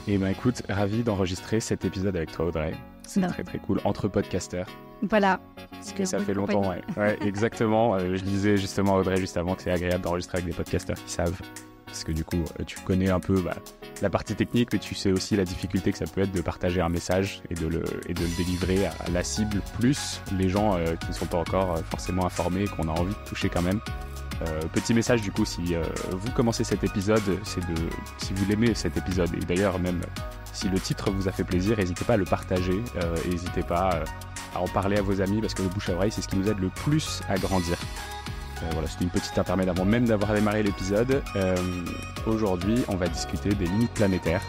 Et ben écoute, ravi d'enregistrer cet épisode avec toi Audrey. C'est très très cool, entre podcasteurs. Voilà. Parce que ça fait longtemps, ouais, exactement. Je disais justement à Audrey juste avant que c'est agréable d'enregistrer avec des podcasteurs qui savent. Parce que du coup, tu connais un peu la partie technique, mais tu sais aussi la difficulté que ça peut être de partager un message et de le délivrer à la cible, plus les gens qui ne sont pas encore forcément informés et qu'on a envie de toucher quand même. Petit message du coup, si vous commencez cet épisode, si vous l'aimez cet épisode, et d'ailleurs même si le titre vous a fait plaisir, n'hésitez pas à le partager, et n'hésitez pas à en parler à vos amis, parce que le bouche à oreille c'est ce qui nous aide le plus à grandir. Voilà, c'était une petite intermède avant même d'avoir démarré l'épisode. Aujourd'hui, on va discuter des limites planétaires.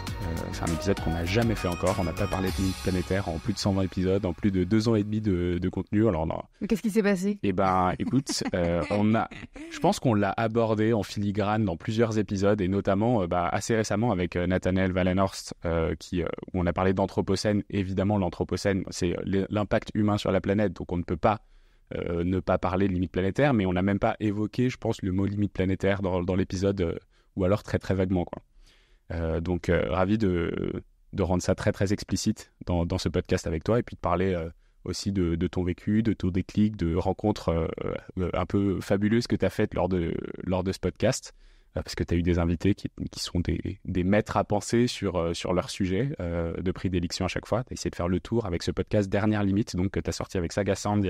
C'est un épisode qu'on n'a jamais fait encore. On n'a pas parlé de limites planétaires en plus de 120 épisodes, en plus de 2 ans et demi de contenu. Alors, non. Mais qu'est-ce qui s'est passé ? Eh ben, écoute, je pense qu'on l'a abordé en filigrane dans plusieurs épisodes, et notamment assez récemment avec Nathanael Wallenhorst, où on a parlé d'anthropocène. Évidemment, l'anthropocène, c'est l'impact humain sur la planète, donc on ne peut pas ne pas parler de limites planétaires, mais on n'a même pas évoqué, je pense, le mot limite planétaire dans l'épisode, ou alors très très vaguement, quoi. Donc ravi de rendre ça très très explicite dans ce podcast avec toi, et puis de parler aussi de ton vécu, de ton déclic, de rencontres un peu fabuleuses que tu as faites lors de ce podcast, parce que tu as eu des invités qui sont des maîtres à penser sur leur sujet de prédilection à chaque fois. Tu as essayé de faire le tour avec ce podcast Dernière Limite, donc que tu as sorti avec Saga Sound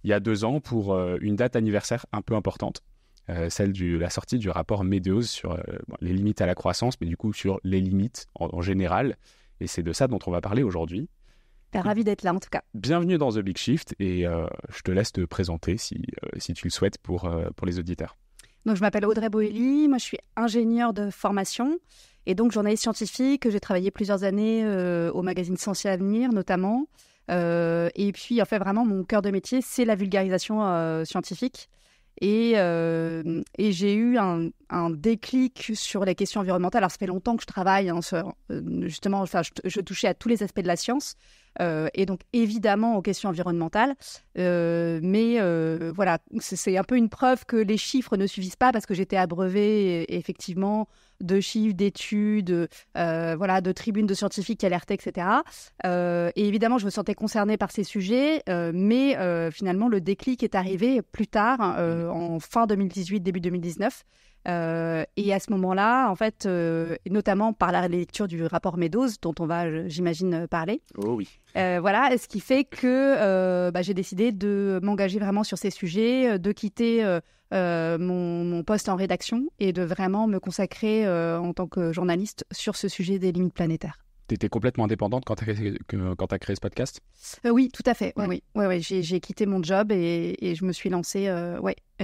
il y a 2 ans pour une date anniversaire un peu importante, celle de la sortie du rapport Meadows sur les limites à la croissance, mais du coup sur les limites en général. Et c'est de ça dont on va parler aujourd'hui. Ravi d'être là en tout cas. Bienvenue dans The Big Shift, et je te laisse te présenter si tu le souhaites pour les auditeurs. Donc, je m'appelle Audrey Boelly, moi je suis ingénieure de formation et donc journaliste scientifique. J'ai travaillé plusieurs années au magazine Science et Avenir notamment. Et puis, en fait, vraiment, mon cœur de métier, c'est la vulgarisation scientifique. Et j'ai eu un déclic sur les questions environnementales. Alors, ça fait longtemps que je travaille, justement, enfin, je touchais à tous les aspects de la science, et donc évidemment aux questions environnementales. Mais voilà, c'est un peu une preuve que les chiffres ne suffisent pas, parce que j'étais abreuvée, effectivement, de chiffres, d'études, voilà, de tribunes de scientifiques qui alertaient, etc. Et évidemment, je me sentais concernée par ces sujets, mais finalement, le déclic est arrivé plus tard, en fin 2018, début 2019. Et à ce moment-là, en fait, notamment par la lecture du rapport Meadows, dont on va, j'imagine, parler. Oh oui. Voilà, ce qui fait que j'ai décidé de m'engager vraiment sur ces sujets, de quitter mon poste en rédaction et de vraiment me consacrer en tant que journaliste sur ce sujet des limites planétaires. Tu étais complètement indépendante quand tu as créé ce podcast ? Oui, tout à fait. Oui. J'ai quitté mon job et je me suis lancée.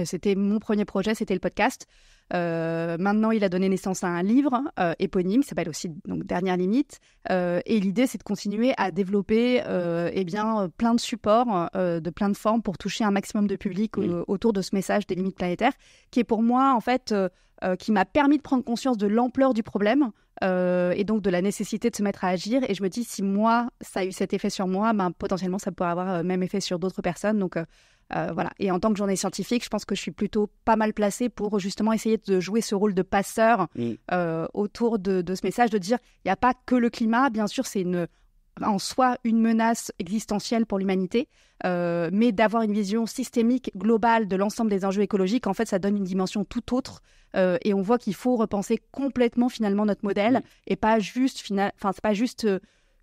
C'était mon premier projet, c'était le podcast. Maintenant, il a donné naissance à un livre éponyme qui s'appelle aussi donc, Dernière Limite. Et l'idée, c'est de continuer à développer plein de supports, de plein de formes pour toucher un maximum de public autour de ce message des limites planétaires, qui est pour moi, en fait, qui m'a permis de prendre conscience de l'ampleur du problème. Et donc de la nécessité de se mettre à agir. Et je me dis, si moi, ça a eu cet effet sur moi, potentiellement, ça pourrait avoir le même effet sur d'autres personnes. Donc voilà. Et en tant que journaliste scientifique, je pense que je suis plutôt pas mal placée pour justement essayer de jouer ce rôle de passeur autour de ce message, de dire, il n'y a pas que le climat. Bien sûr, c'est en soi une menace existentielle pour l'humanité, mais d'avoir une vision systémique, globale de l'ensemble des enjeux écologiques, en fait, ça donne une dimension tout autre. Et on voit qu'il faut repenser complètement finalement notre modèle, et pas juste, c'est pas juste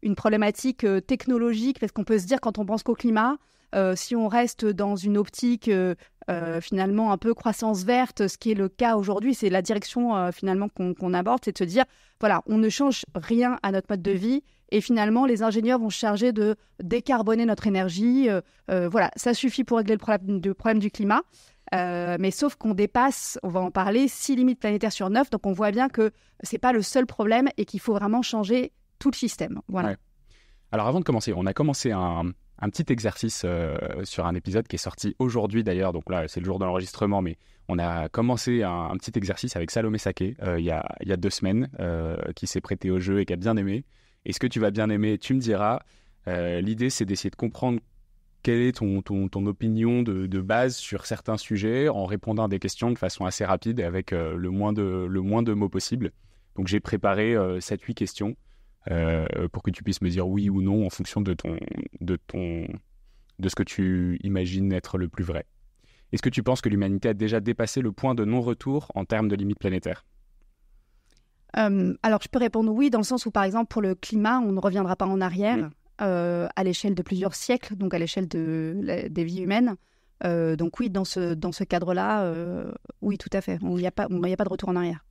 une problématique technologique, parce qu'on peut se dire quand on pense qu'au climat, si on reste dans une optique finalement un peu croissance verte, ce qui est le cas aujourd'hui, c'est la direction finalement qu'on aborde, c'est de se dire, voilà, on ne change rien à notre mode de vie, et finalement les ingénieurs vont se charger de décarboner notre énergie. Voilà, ça suffit pour régler le problème du climat. Mais sauf qu'on dépasse, on va en parler, 6 limites planétaires sur 9, donc on voit bien que c'est pas le seul problème et qu'il faut vraiment changer tout le système. Voilà. Ouais. Alors avant de commencer, on a commencé un petit exercice sur un épisode qui est sorti aujourd'hui d'ailleurs, donc là c'est le jour de l'enregistrement, mais on a commencé un petit exercice avec Salomé Saké il y a 2 semaines, qui s'est prêté au jeu et qui a bien aimé. Et ce que tu vas bien aimer, tu me diras. L'idée c'est d'essayer de comprendre quelle est ton opinion de base sur certains sujets en répondant à des questions de façon assez rapide et avec le moins de mots possible. Donc j'ai préparé 7-8 questions pour que tu puisses me dire oui ou non en fonction de ce que tu imagines être le plus vrai. Est-ce que tu penses que l'humanité a déjà dépassé le point de non-retour en termes de limites planétaires ? Alors, je peux répondre oui, dans le sens où, par exemple, pour le climat, on ne reviendra pas en arrière à l'échelle de plusieurs siècles, donc à l'échelle des vies humaines. Donc oui, dans ce cadre-là, oui, tout à fait. Il n'y a pas de retour en arrière.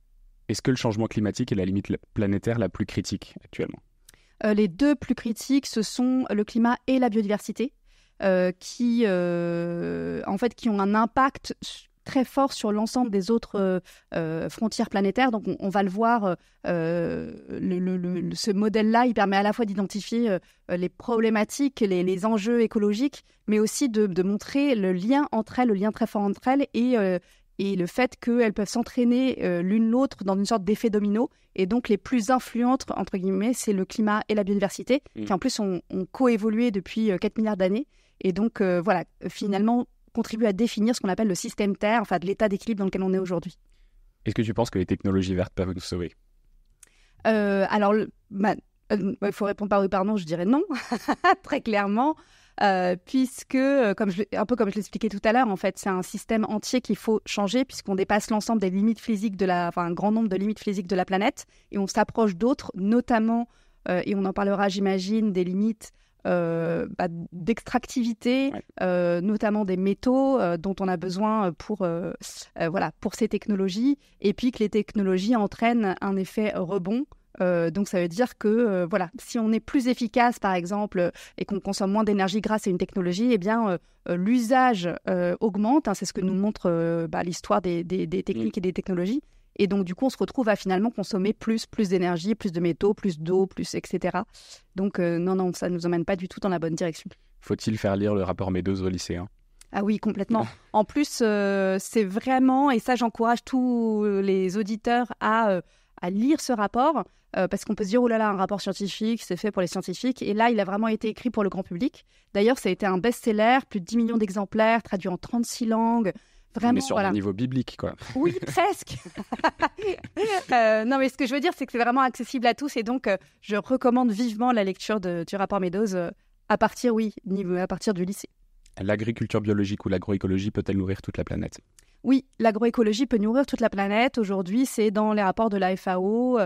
Est-ce que le changement climatique est la limite planétaire la plus critique actuellement ? Les deux plus critiques, ce sont le climat et la biodiversité, qui ont un impact très fort sur l'ensemble des autres frontières planétaires. Donc, on va le voir, ce modèle-là, il permet à la fois d'identifier les problématiques, les enjeux écologiques, mais aussi de montrer le lien entre elles, le lien très fort entre elles, et le fait qu'elles peuvent s'entraîner l'une l'autre dans une sorte d'effet domino. Et donc, les plus influentes, entre guillemets, c'est le climat et la biodiversité, qui en plus ont coévolué depuis 4 milliards d'années. Et donc, finalement, contribue à définir ce qu'on appelle le système Terre, enfin de l'état d'équilibre dans lequel on est aujourd'hui. Est-ce que tu penses que les technologies vertes peuvent nous sauver ? Il faut répondre par oui, par non, je dirais non, très clairement, puisque, un peu comme je l'expliquais tout à l'heure, en fait, c'est un système entier qu'il faut changer, puisqu'on dépasse l'ensemble des limites physiques un grand nombre de limites physiques de la planète, et on s'approche d'autres, notamment, et on en parlera, j'imagine, des limites d'extractivité, notamment des métaux dont on a besoin pour ces technologies, et puis que les technologies entraînent un effet rebond. Donc ça veut dire que si on est plus efficace par exemple et qu'on consomme moins d'énergie grâce à une technologie, eh bien l'usage augmente, c'est ce que nous montre l'histoire des techniques et des technologies. Et donc, du coup, on se retrouve à finalement consommer plus d'énergie, plus de métaux, plus d'eau, etc. Donc, non, ça ne nous emmène pas du tout dans la bonne direction. Faut-il faire lire le rapport Meadows aux lycéens ? Ah oui, complètement. En plus, c'est vraiment, et ça, j'encourage tous les auditeurs à lire ce rapport, parce qu'on peut se dire, oh là là, un rapport scientifique, c'est fait pour les scientifiques. Et là, il a vraiment été écrit pour le grand public. D'ailleurs, ça a été un best-seller, plus de 10 millions d'exemplaires, traduit en 36 langues. Vraiment, on est sur un niveau biblique, quoi. Oui, presque. Non, mais ce que je veux dire, c'est que c'est vraiment accessible à tous. Et donc, je recommande vivement la lecture du rapport Meadows à partir du lycée. L'agriculture biologique ou l'agroécologie peut-elle nourrir toute la planète ? Oui, l'agroécologie peut nourrir toute la planète. Aujourd'hui, c'est dans les rapports de la FAO.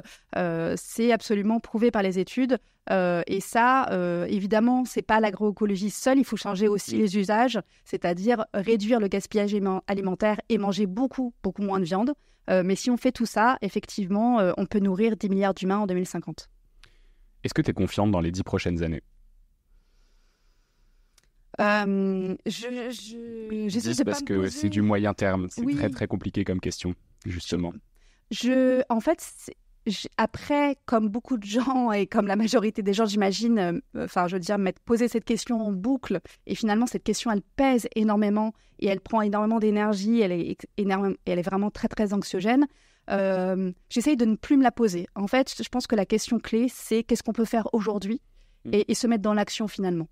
C'est absolument prouvé par les études. Et ça, évidemment, c'est pas l'agroécologie seule. Il faut changer aussi les usages, c'est-à-dire réduire le gaspillage alimentaire et manger beaucoup, beaucoup moins de viande. Mais si on fait tout ça, effectivement, on peut nourrir 10 milliards d'humains en 2050. Est-ce que tu es confiante dans les 10 prochaines années ? Je sais parce que c'est du moyen terme, c'est oui. très très compliqué comme question, justement. Après, comme beaucoup de gens et comme la majorité des gens, j'imagine, poser cette question en boucle, et finalement cette question elle pèse énormément et elle prend énormément d'énergie, elle est vraiment très très anxiogène. J'essaye de ne plus me la poser. En fait, je pense que la question clé, c'est qu'est-ce qu'on peut faire aujourd'hui et se mettre dans l'action finalement.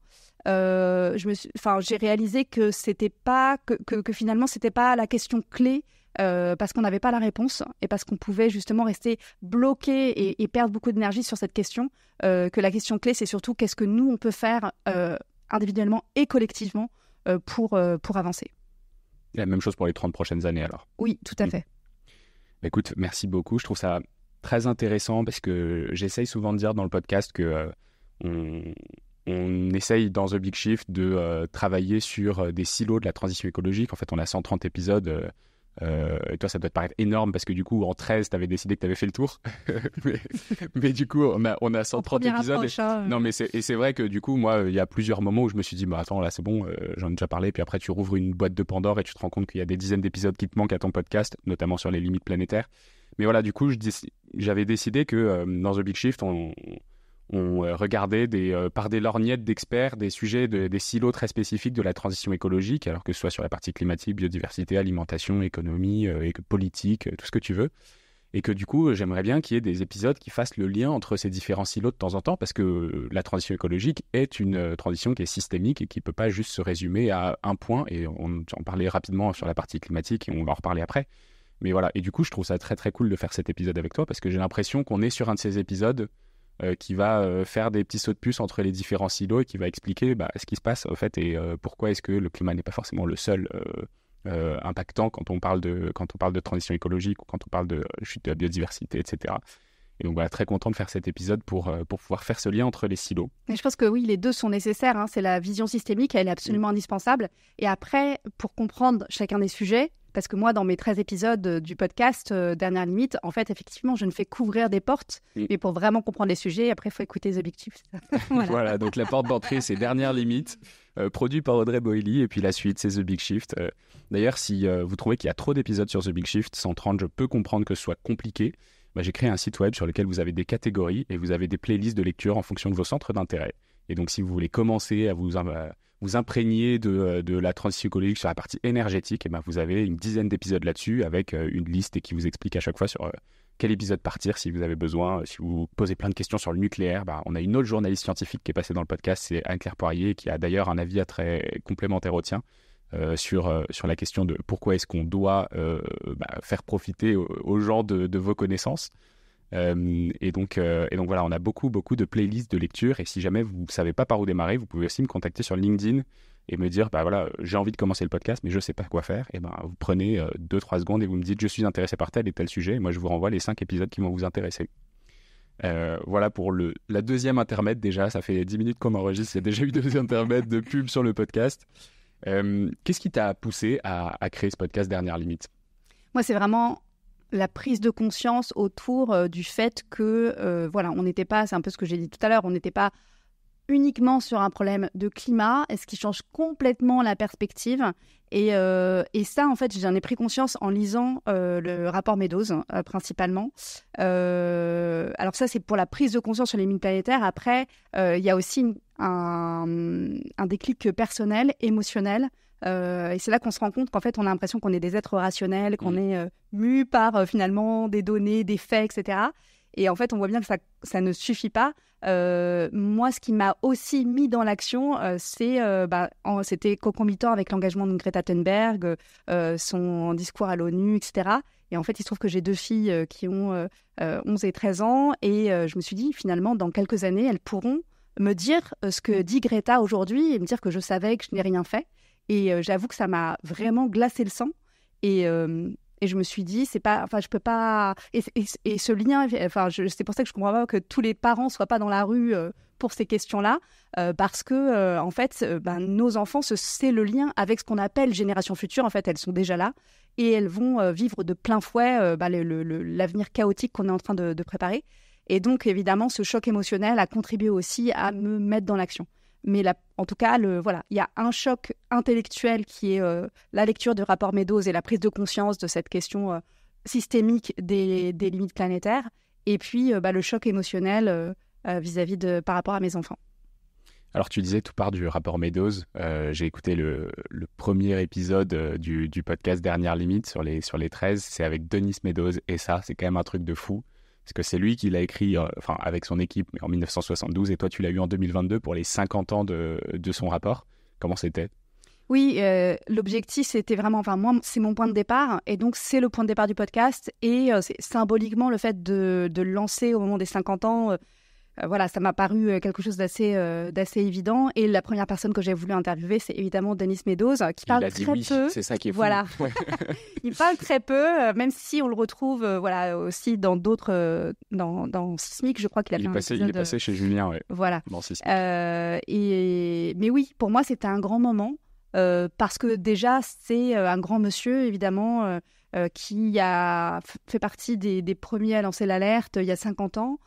J'ai réalisé que c'était pas que finalement c'était pas la question clé, parce qu'on n'avait pas la réponse et parce qu'on pouvait justement rester bloqué et perdre beaucoup d'énergie sur cette question, que la question clé c'est surtout qu'est-ce que nous on peut faire individuellement et collectivement pour avancer. La même chose pour les 30 prochaines années alors. Oui, tout à fait. Écoute, merci beaucoup, je trouve ça très intéressant parce que j'essaye souvent de dire dans le podcast que on essaye dans The Big Shift de travailler sur des silos de la transition écologique. En fait, on a 130 épisodes. Et toi, ça doit te paraître énorme parce que du coup, en 13, tu avais décidé que tu avais fait le tour. mais du coup, on a 130 épisodes. Non, mais c'est vrai que du coup, moi, il y a plusieurs moments où je me suis dit, attends, là, c'est bon, j'en ai déjà parlé. Puis après, tu rouvres une boîte de Pandore et tu te rends compte qu'il y a des dizaines d'épisodes qui te manquent à ton podcast, notamment sur les limites planétaires. Mais voilà, du coup, j'avais décidé que dans The Big Shift, on regardait par des lorgnettes d'experts des sujets, des silos très spécifiques de la transition écologique, alors que ce soit sur la partie climatique, biodiversité, alimentation, économie, politique, tout ce que tu veux. Et que du coup, j'aimerais bien qu'il y ait des épisodes qui fassent le lien entre ces différents silos de temps en temps, parce que la transition écologique est une transition qui est systémique et qui ne peut pas juste se résumer à un point. Et on en parlait rapidement sur la partie climatique et on va en reparler après. Mais voilà, et du coup, je trouve ça très très cool de faire cet épisode avec toi, parce que j'ai l'impression qu'on est sur un de ces épisodes qui va faire des petits sauts de puce entre les différents silos et qui va expliquer ce qui se passe en fait et pourquoi est-ce que le climat n'est pas forcément le seul impactant quand on parle de transition écologique ou quand on parle de chute de la biodiversité, etc. Et donc voilà, très content de faire cet épisode pour pouvoir faire ce lien entre les silos. Et je pense que oui, les deux sont nécessaires. Hein. C'est la vision systémique, elle est absolument indispensable. Et après, pour comprendre chacun des sujets, parce que moi, dans mes 13 épisodes du podcast Dernière Limite, en fait, effectivement, je ne fais qu'ouvrir des portes. Mais pour vraiment comprendre les sujets, après, il faut écouter The Big Shift. Voilà, donc la porte d'entrée, c'est Dernière Limite, produit par Audrey Boilly. Et puis la suite, c'est The Big Shift. D'ailleurs, si vous trouvez qu'il y a trop d'épisodes sur The Big Shift, 130, je peux comprendre que ce soit compliqué. J'ai créé un site web sur lequel vous avez des catégories et vous avez des playlists de lecture en fonction de vos centres d'intérêt. Et donc, si vous voulez commencer à vous imprégner de la transition écologique sur la partie énergétique, vous avez une dizaine d'épisodes là-dessus avec une liste et qui vous explique à chaque fois sur quel épisode partir si vous avez besoin. Si vous posez plein de questions sur le nucléaire, on a une autre journaliste scientifique qui est passée dans le podcast, c'est Anne-Claire Poirier, qui a d'ailleurs un avis très complémentaire au tien. Sur la question de pourquoi est-ce qu'on doit faire profiter aux gens de vos connaissances. Et donc voilà, on a beaucoup de playlists de lecture et si jamais vous ne savez pas par où démarrer, vous pouvez aussi me contacter sur LinkedIn et me dire j'ai envie de commencer le podcast mais je ne sais pas quoi faire. Et vous prenez 2-3 secondes et vous me dites je suis intéressé par tel et tel sujet et moi je vous renvoie les 5 épisodes qui vont vous intéresser. Voilà pour la deuxième intermède. Déjà ça fait 10 minutes qu'on enregistre, il y a déjà eu 2 intermèdes de pub sur le podcast. Qu'est-ce qui t'a poussé à créer ce podcast Dernière Limite ? Moi, c'est vraiment la prise de conscience autour du fait que, on n'était pas, c'est un peu ce que j'ai dit tout à l'heure, on n'était pas uniquement sur un problème de climat, ce qui change complètement la perspective. Et ça, en fait, j'en ai pris conscience en lisant le rapport Meadows, principalement. Alors ça, c'est pour la prise de conscience sur les limites planétaires. Après, il y a aussi un déclic personnel, émotionnel. Et c'est là qu'on se rend compte qu'en fait, on a l'impression qu'on est des êtres rationnels, qu'on est mus par finalement des données, des faits, etc. Et en fait, on voit bien que ça ne suffit pas. Moi, ce qui m'a aussi mis dans l'action, c'était concomitant avec l'engagement de Greta Thunberg, son discours à l'ONU, etc. Et en fait, il se trouve que j'ai 2 filles qui ont 11 et 13 ans. Et je me suis dit, finalement, dans quelques années, elles pourront me dire ce que dit Greta aujourd'hui et me dire que je savais que je n'ai rien fait. Et j'avoue que ça m'a vraiment glacé le sang. Et je me suis dit, c'est pas, je peux pas. Et ce lien, c'est pour ça que je comprends pas que tous les parents soient pas dans la rue pour ces questions-là, parce que en fait, nos enfants, c'est le lien avec ce qu'on appelle génération future. En fait, elles sont déjà là et elles vont vivre de plein fouet l'avenir chaotique qu'on est en train de préparer. Et donc, évidemment, ce choc émotionnel a contribué aussi à me mettre dans l'action. Mais en tout cas, il y a un choc intellectuel qui est la lecture du rapport Meadows et la prise de conscience de cette question systémique des limites planétaires. Et puis, le choc émotionnel vis-à-vis par rapport à mes enfants. Alors, tu disais tout part du rapport Meadows. J'ai écouté le premier épisode du podcast Dernière Limite sur les 13. C'est avec Denis Meadows. Et ça, c'est quand même un truc de fou. Parce que c'est lui qui l'a écrit avec son équipe mais en 1972 et toi tu l'as eu en 2022 pour les 50 ans de son rapport. Comment c'était ? Oui, l'objectif c'était vraiment, moi c'est mon point de départ et donc c'est le point de départ du podcast et c'est symboliquement le fait de le lancer au moment des 50 ans. Ça m'a paru quelque chose d'assez évident. Et la première personne que j'ai voulu interviewer, c'est évidemment Denis Meadows, qui parle très peu. C'est ça qui est fou. Voilà. Il parle très peu, même si on le retrouve aussi dans d'autres... dans Sismic, je crois qu'il a fait un épisode... Il est passé chez Julien, ouais. Voilà. Dans Sismic. Mais oui, pour moi, c'était un grand moment, parce que déjà, c'est un grand monsieur, évidemment, qui a fait partie des premiers à lancer l'alerte il y a 50 ans,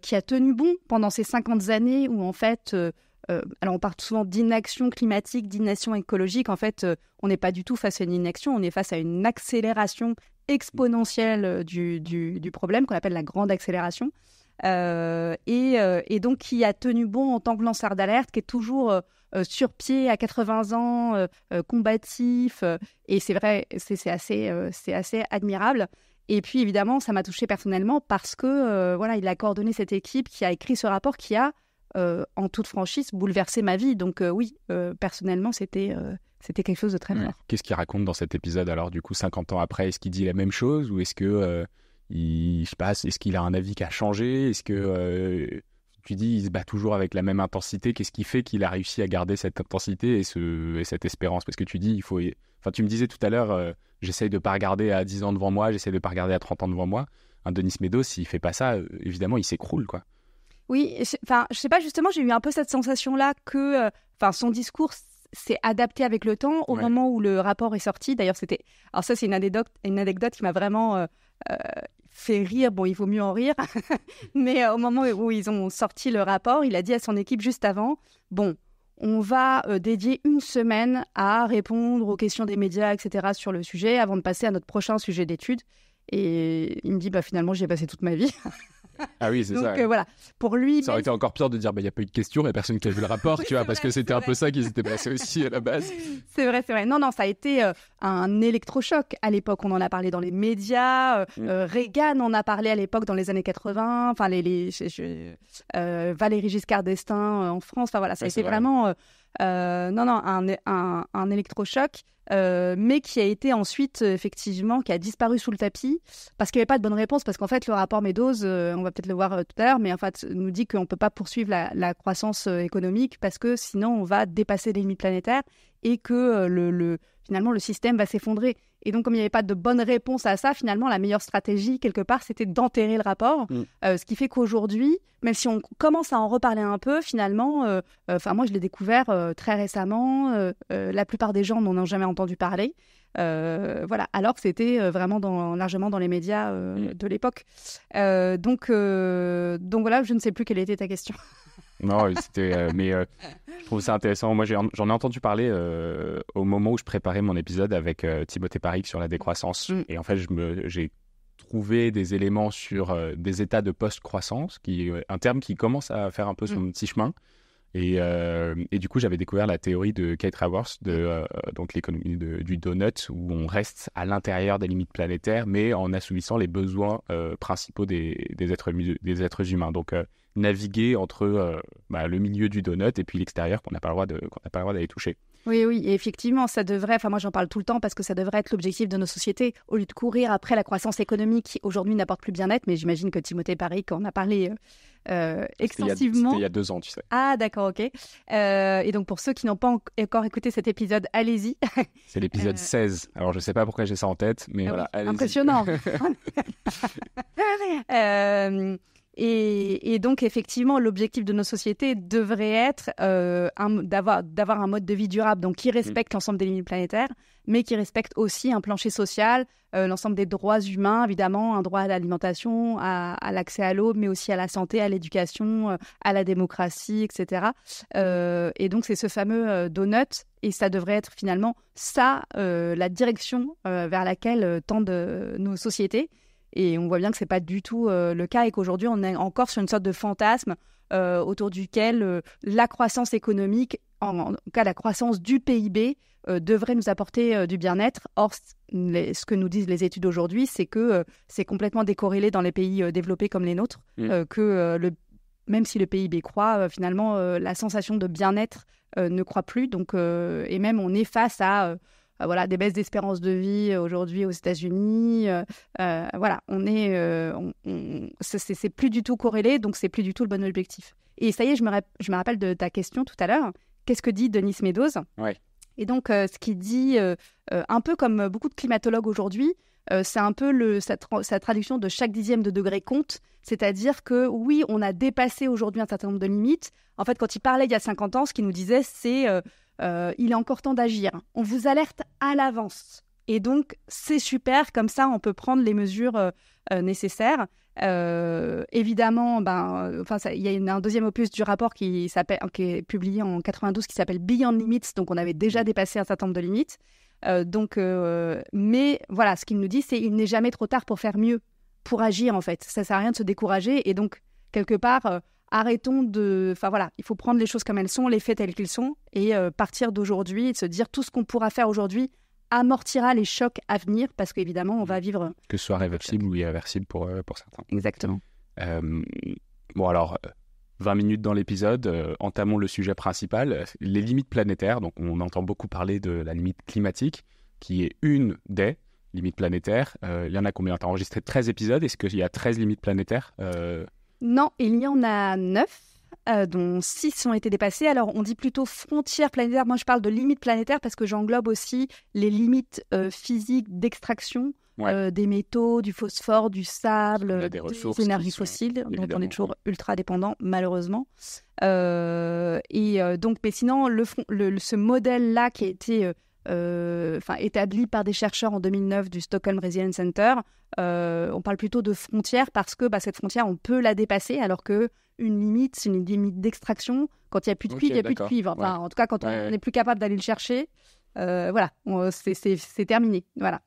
qui a tenu bon pendant ces 50 années où en fait, alors on parle souvent d'inaction climatique, d'inaction écologique. En fait, on n'est pas du tout face à une inaction, on est face à une accélération exponentielle du problème qu'on appelle la grande accélération. Et donc qui a tenu bon en tant que lanceur d'alerte, qui est toujours sur pied à 80 ans, combatif. Et c'est vrai, c'est assez admirable. Et puis, évidemment, ça m'a touchée personnellement parce que, voilà, il a coordonné cette équipe qui a écrit ce rapport qui a, en toute franchise, bouleversé ma vie. Donc, oui, personnellement, c'était quelque chose de très fort. Qu'est-ce qu'il raconte dans cet épisode, alors, du coup, 50 ans après? Est-ce qu'il dit la même chose ou est-ce que, est-ce qu'il a un avis qui a changé? Est-ce que, tu dis, il se bat toujours avec la même intensité? Qu'est-ce qui fait qu'il a réussi à garder cette intensité et cette espérance? Parce que tu dis, Enfin, tu me disais tout à l'heure, j'essaye de ne pas regarder à 10 ans devant moi, j'essaye de ne pas regarder à 30 ans devant moi. Un Denis Meadows, s'il ne fait pas ça, évidemment, il s'écroule, quoi. Oui, je sais pas, justement, j'ai eu un peu cette sensation-là que son discours s'est adapté avec le temps au moment où le rapport est sorti. D'ailleurs, alors ça, c'est une anecdote qui m'a vraiment fait rire. Bon, il vaut mieux en rire. Mais au moment où ils ont sorti le rapport, il a dit à son équipe juste avant, bon, on va dédier 1 semaine à répondre aux questions des médias, etc. sur le sujet avant de passer à notre prochain sujet d'étude. Et il me dit, finalement, j'y ai passé toute ma vie. Ah oui, c'est donc, ça. Donc voilà, pour lui... Ça aurait été encore pire de dire, il n'y a pas eu de questions, il n'y a personne qui a vu le rapport, tu vois, parce que c'était un peu ça qui s'était passé aussi à la base. C'est vrai. Non, ça a été un électrochoc à l'époque. On en a parlé dans les médias. Reagan en a parlé à l'époque dans les années 80. Enfin, Valéry Giscard d'Estaing en France. Enfin voilà, ça a été vraiment... un électrochoc, mais qui a été ensuite, effectivement, qui a disparu sous le tapis, parce qu'il n'y avait pas de bonne réponse, parce qu'en fait, le rapport Meadows, on va peut-être le voir tout à l'heure, mais en fait, nous dit qu'on ne peut pas poursuivre la croissance économique, parce que sinon, on va dépasser les limites planétaires, et que finalement, le système va s'effondrer. Et donc, comme il n'y avait pas de bonne réponse à ça, finalement, la meilleure stratégie, quelque part, c'était d'enterrer le rapport. Ce qui fait qu'aujourd'hui, même si on commence à en reparler un peu, finalement, moi, je l'ai découvert très récemment. La plupart des gens n'en ont jamais entendu parler. Alors que c'était vraiment largement dans les médias de l'époque. Donc voilà, je ne sais plus quelle était ta question. Non, c'était... je trouve ça intéressant. Moi, j'en ai entendu parler au moment où je préparais mon épisode avec Timothée Parric sur la décroissance. Et en fait, j'ai trouvé des éléments sur des états de post-croissance, un terme qui commence à faire un peu son petit chemin. Et du coup, j'avais découvert la théorie de Kate Raworth, donc l'économie du donut, où on reste à l'intérieur des limites planétaires, mais en assouvissant les besoins principaux des êtres humains. Donc, naviguer entre le milieu du donut et puis l'extérieur qu'on n'a pas le droit d'aller toucher. Oui, et effectivement, ça devrait, moi j'en parle tout le temps parce que ça devrait être l'objectif de nos sociétés, au lieu de courir après la croissance économique qui aujourd'hui n'apporte plus bien-être, mais j'imagine que Timothée Parric en a parlé extensivement. C'était il y a 2 ans, tu sais. Ah d'accord, ok. Et donc pour ceux qui n'ont pas encore écécouté cet épisode, allez-y. C'est l'épisode 16, alors je ne sais pas pourquoi j'ai ça en tête, mais voilà, allez-y. Impressionnant. Et donc, effectivement, l'objectif de nos sociétés devrait être d'avoir un mode de vie durable, donc qui respecte l'ensemble des limites planétaires, mais qui respecte aussi un plancher social, l'ensemble des droits humains, évidemment, un droit à l'alimentation, à l'accès à l'eau, mais aussi à la santé, à l'éducation, à la démocratie, etc. Et donc, c'est ce fameux donut, et ça devrait être finalement la direction vers laquelle tendent nos sociétés. Et on voit bien que ce n'est pas du tout le cas et qu'aujourd'hui, on est encore sur une sorte de fantasme autour duquel la croissance économique, en tout cas la croissance du PIB, devrait nous apporter du bien-être. Or, ce que nous disent les études aujourd'hui, c'est que c'est complètement décorrélé dans les pays développés comme les nôtres, même si le PIB croît, finalement, la sensation de bien-être ne croît plus. Donc, et même, on est face à... des baisses d'espérance de vie aujourd'hui aux États-Unis. C'est plus du tout corrélé, donc c'est plus du tout le bon objectif. Et ça y est, je me rappelle de ta question tout à l'heure. Qu'est-ce que dit Denis Meadows ? Et donc, ce qu'il dit, un peu comme beaucoup de climatologues aujourd'hui, c'est un peu sa traduction de chaque dixième de degré compte. C'est-à-dire que oui, on a dépassé aujourd'hui un certain nombre de limites. En fait, quand il parlait il y a 50 ans, ce qu'il nous disait, c'est... il est encore temps d'agir. On vous alerte à l'avance. Et donc, c'est super. Comme ça, on peut prendre les mesures nécessaires. Évidemment, il y a un deuxième opus du rapport qui est publié en 92 qui s'appelle Beyond Limits. Donc, on avait déjà dépassé un certain nombre de limites. Mais voilà, ce qu'il nous dit, c'est qu'il n'est jamais trop tard pour faire mieux, pour agir en fait. Ça ne sert à rien de se décourager. Et donc, quelque part... arrêtons il faut prendre les choses comme elles sont, les faits tels qu'ils sont, et partir d'aujourd'hui et de se dire tout ce qu'on pourra faire aujourd'hui amortira les chocs à venir, parce qu'évidemment, on va vivre... Que ce soit réversible ou irréversible pour certains. Exactement. Bon, alors, 20 minutes dans l'épisode, entamons le sujet principal, les limites planétaires. Donc, on entend beaucoup parler de la limite climatique, qui est une des limites planétaires. Il y en a combien? Tu as enregistré 13 épisodes. Est-ce qu'il y a 13 limites planétaires? Non, il y en a 9. Dont 6 ont été dépassés. Alors, on dit plutôt frontières planétaires. Moi, je parle de limites planétaires parce que j'englobe aussi les limites physiques d'extraction des métaux, du phosphore, du sable, des énergies fossiles, dont on est toujours ultra dépendant, malheureusement. Donc, mais sinon, ce modèle-là qui a été établi par des chercheurs en 2009 du Stockholm Resilience Center, on parle plutôt de frontières parce que cette frontière, on peut la dépasser, alors que une limite, c'est une limite d'extraction. Quand il n'y a plus de cuivre, il n'y a plus de cuivre. Enfin, en tout cas, quand on n'est plus capable d'aller le chercher, c'est terminé. Voilà.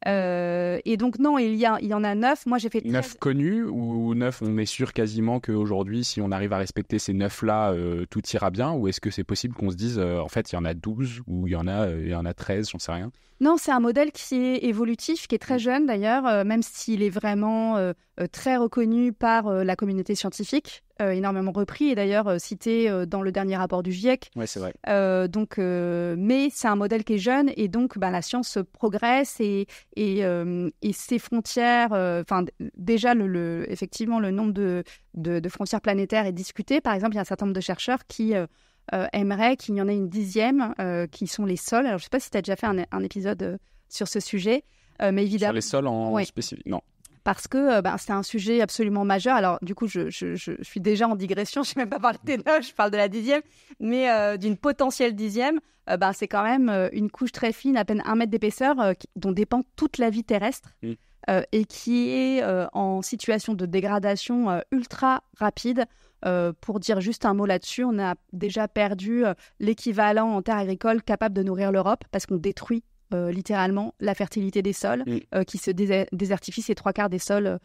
Et donc, non, il y en a 9. Moi, j'ai fait 13... 9 connus ou 9, on est sûr quasiment qu'aujourd'hui, si on arrive à respecter ces 9-là, tout ira bien? Ou est-ce que c'est possible qu'on se dise, en fait, il y en a 12 ou il y en a 13, j'en sais rien? Non, c'est un modèle qui est évolutif, qui est très jeune d'ailleurs, même s'il est vraiment très reconnu par la communauté scientifique, énormément repris et d'ailleurs cité dans le dernier rapport du GIEC. Oui, c'est vrai. Mais c'est un modèle qui est jeune et donc la science progresse et ces frontières, déjà effectivement le nombre de frontières planétaires est discuté. Par exemple, il y a un certain nombre de chercheurs qui aimerait qu'il y en ait une 10e, qui sont les sols. Alors, je ne sais pas si tu as déjà fait un épisode sur ce sujet, mais évidemment... Sur les sols en spécifique, non. Parce que c'est un sujet absolument majeur. Alors, du coup, je suis déjà en digression. Je n'ai même pas parlé des 9, je parle de la 10e. Mais d'une potentielle 10e, c'est quand même une couche très fine, à peine 1 mètre d'épaisseur, dont dépend toute la vie terrestre. Et qui est en situation de dégradation ultra rapide. Pour dire juste un mot là-dessus, on a déjà perdu l'équivalent en terres agricoles capable de nourrir l'Europe parce qu'on détruit littéralement la fertilité des sols qui se désertifient. C'est 3/4 des sols